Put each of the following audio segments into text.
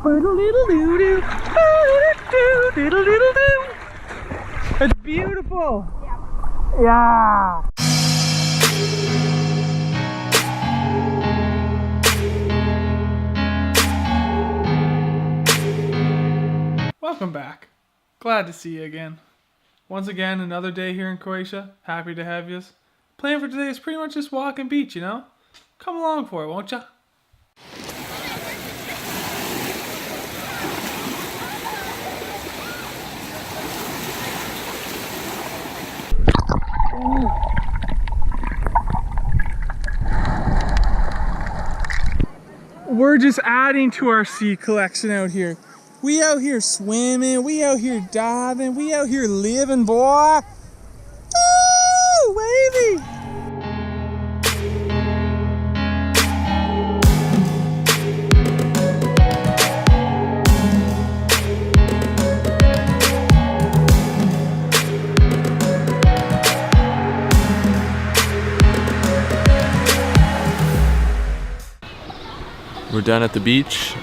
It's beautiful. Yeah. Welcome back. Glad to see you again. Once again, another day here in Croatia. Happy to have you. Plan for today is pretty much just walk and beach, you know? Come along for it, won't ya? We're just adding to our sea collection out here. We out here swimming, we out here diving, we out here living, boy. Woo, wavy. We're done at the beach.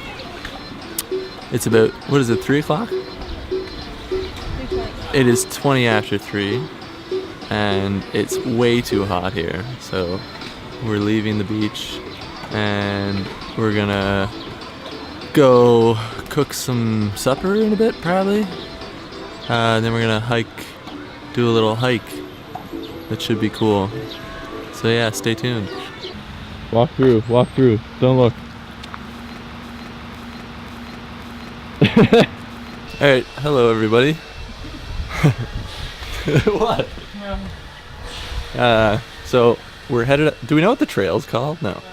It's about, what is it, 3 o'clock? It is 20 after 3, and it's way too hot here. So we're leaving the beach, and we're gonna go cook some supper in a bit, probably. Then we're gonna do a little hike. That should be cool. So yeah, stay tuned. Walk through, don't look. Alright, hello everybody. What? So we're headed up. Do we know what the trail's called? No. I know the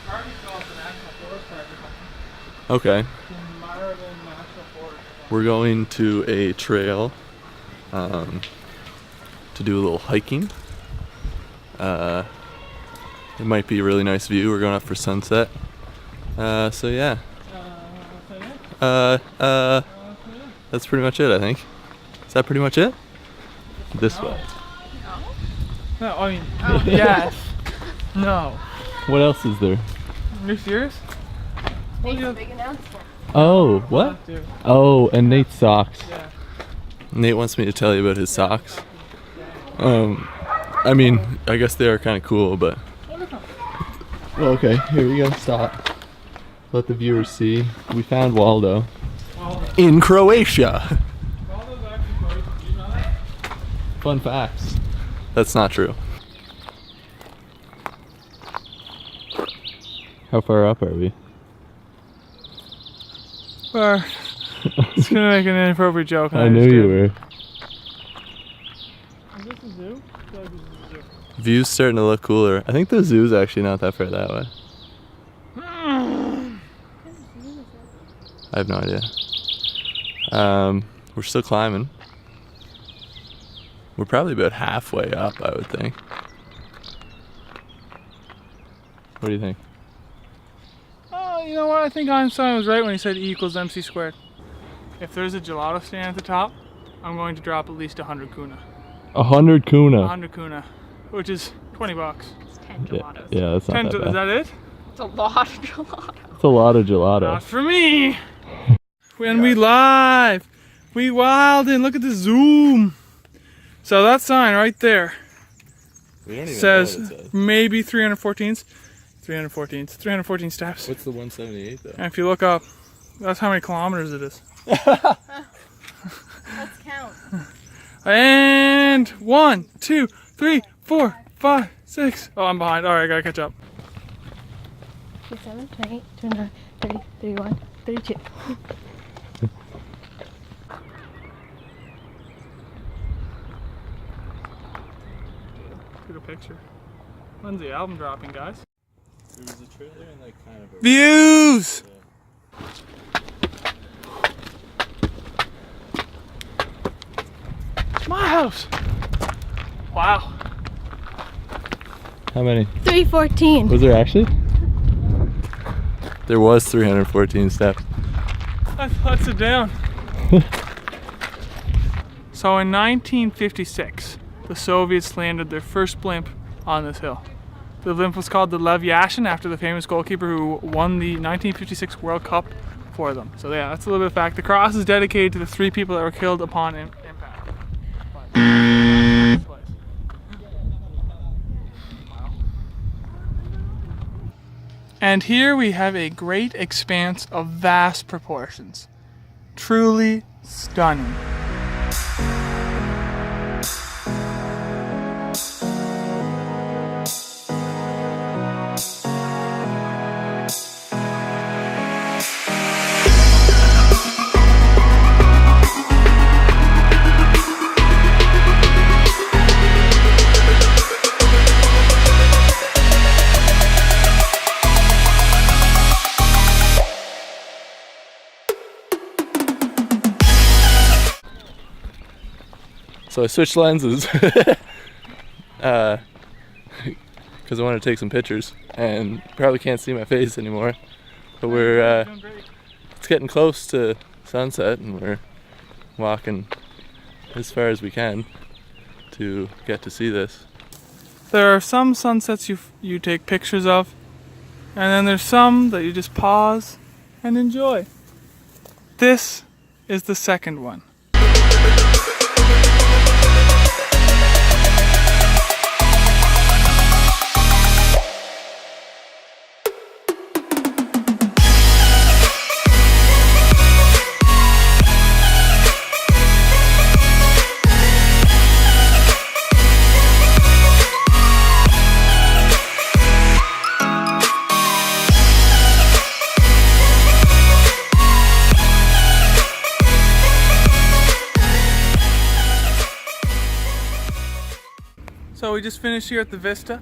park is called the National Forest Park or something. Okay. Marvin National Forest. We're going to a trail to do a little hiking. It might be a really nice view. We're going up for sunset. So yeah. That's pretty much it, I think. Is that pretty much it? This way. No, I mean, yes. No. What else is there? You're serious? Big announcement. Oh, what? Dude. Oh, and Nate's socks. Yeah. Nate wants me to tell you about his socks. I mean, I guess they are kind of cool, but... Well, okay, here we go. Stop. Let the viewers see. We found Waldo. In Croatia. Waldo's actually Croatian. Do you know that? Fun facts. That's not true. How far up are we? It's gonna make an inappropriate joke. I knew you were. Is this a zoo? I feel like this is a zoo. View's starting to look cooler. I think the zoo's actually not that far that way. I have no idea. We're still climbing. We're probably about halfway up, I would think. What do you think? Oh, you know what? I think Einstein was right when he said E equals MC squared. If there's a gelato stand at the top, I'm going to drop at least 100 kuna. 100 kuna. 100 kuna, which is $20. It's 10 gelatos. Yeah, that's not that bad. Is that it? It's a lot of gelato. It's a lot of gelato. Not for me. When we live, we wildin'. Look at the zoom. So that sign right there says maybe 314s. 314 steps. What's the 178 though? And if you look up, that's how many kilometers it is. Let's count. And 1, 2, 3, 4, 5, 6. Oh, I'm behind. All right, I gotta catch up. 27, 28, 29, 30, 31, 32. Get a picture. When's the album dropping, guys? There was a trailer and like kind of a... Views! It's my house. Wow. How many? 314. Was there actually? There was 314 steps. Let's sit down. So in 1956, the Soviets landed their first blimp on this hill. The blimp was called the Lev Yashin after the famous goalkeeper who won the 1956 World Cup for them. So yeah, that's a little bit of fact. The cross is dedicated to the 3 people that were killed upon impact. And here we have a great expanse of vast proportions. Truly stunning. So I switched lenses because I want to take some pictures, and probably can't see my face anymore. But we're it's getting close to sunset, and we're walking as far as we can to get to see this. There are some sunsets you take pictures of, and then there's some that you just pause and enjoy. This is the second one. So we just finished here at the Vista.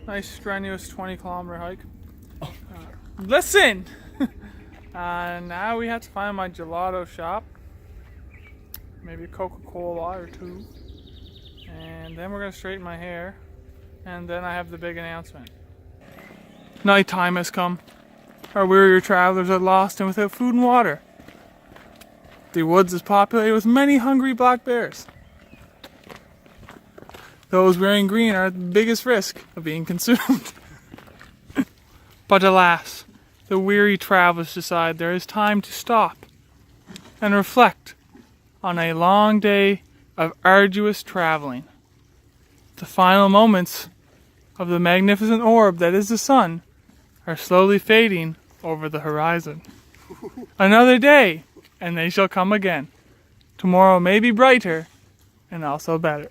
Nice strenuous 20-kilometer hike. Listen! Now we have to find my gelato shop. Maybe a Coca-Cola or 2. And then we're going to straighten my hair. And then I have the big announcement. Nighttime has come. Our wearier travelers are lost and without food and water. The woods is populated with many hungry black bears. Those wearing green are at the biggest risk of being consumed. But alas, the weary travelers decide there is time to stop and reflect on a long day of arduous traveling. The final moments of the magnificent orb that is the sun are slowly fading over the horizon. Another day, and they shall come again. Tomorrow may be brighter and also better.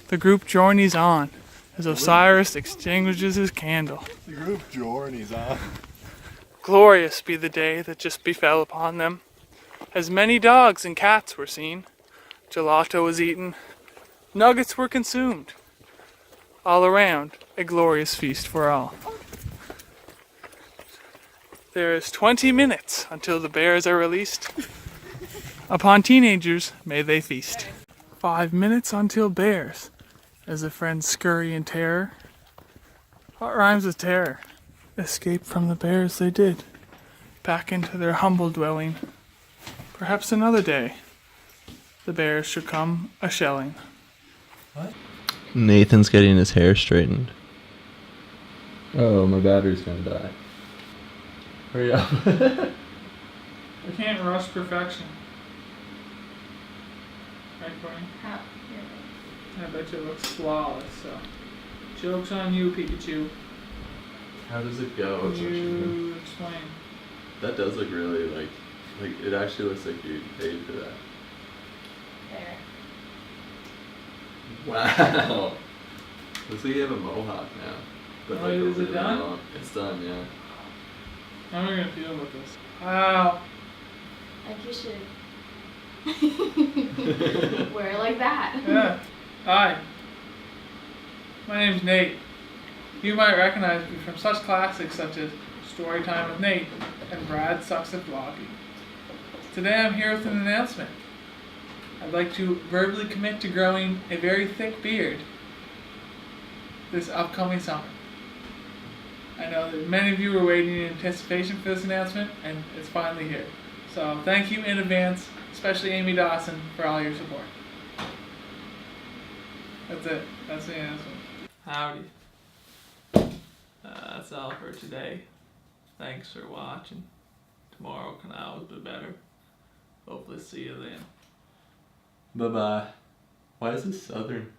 The group journeys on as Osiris extinguishes his candle. The group journeys on. Glorious be the day that just befell upon them. As many dogs and cats were seen, gelato was eaten, nuggets were consumed. All around, a glorious feast for all. There is 20 minutes until the bears are released. Upon teenagers, may they feast. 5 minutes until bears, as the friends scurry in terror. What rhymes with terror? Escape from the bears they did, back into their humble dwelling. Perhaps another day, the bears should come a-shelling. What? Nathan's getting his hair straightened. Oh, my battery's gonna die. Hurry up. I can't rush perfection. Right, Courtney? I bet you it looks flawless, so. Joke's on you, Pikachu. How does it go? You explain. That does look really like it actually looks like you paid for that. There. Wow. Looks like you have a mohawk now. But Oh, is it done? long. It's done, yeah. How am I gonna feel about this? Wow. Like you should. Wear it like that. Yeah. Hi. My name's Nate. You might recognize me from such classics such as Storytime with Nate and Brad Sucks at Vlogging. Today I'm here with an announcement. I'd like to verbally commit to growing a very thick beard this upcoming summer. I know that many of you are waiting in anticipation for this announcement, and it's finally here. So thank you in advance, especially Amy Dawson, for all your support. That's it. That's the announcement. Howdy. That's all for today. Thanks for watching. Tomorrow can always be better. Hopefully see you then. Bye bye. Why is this southern?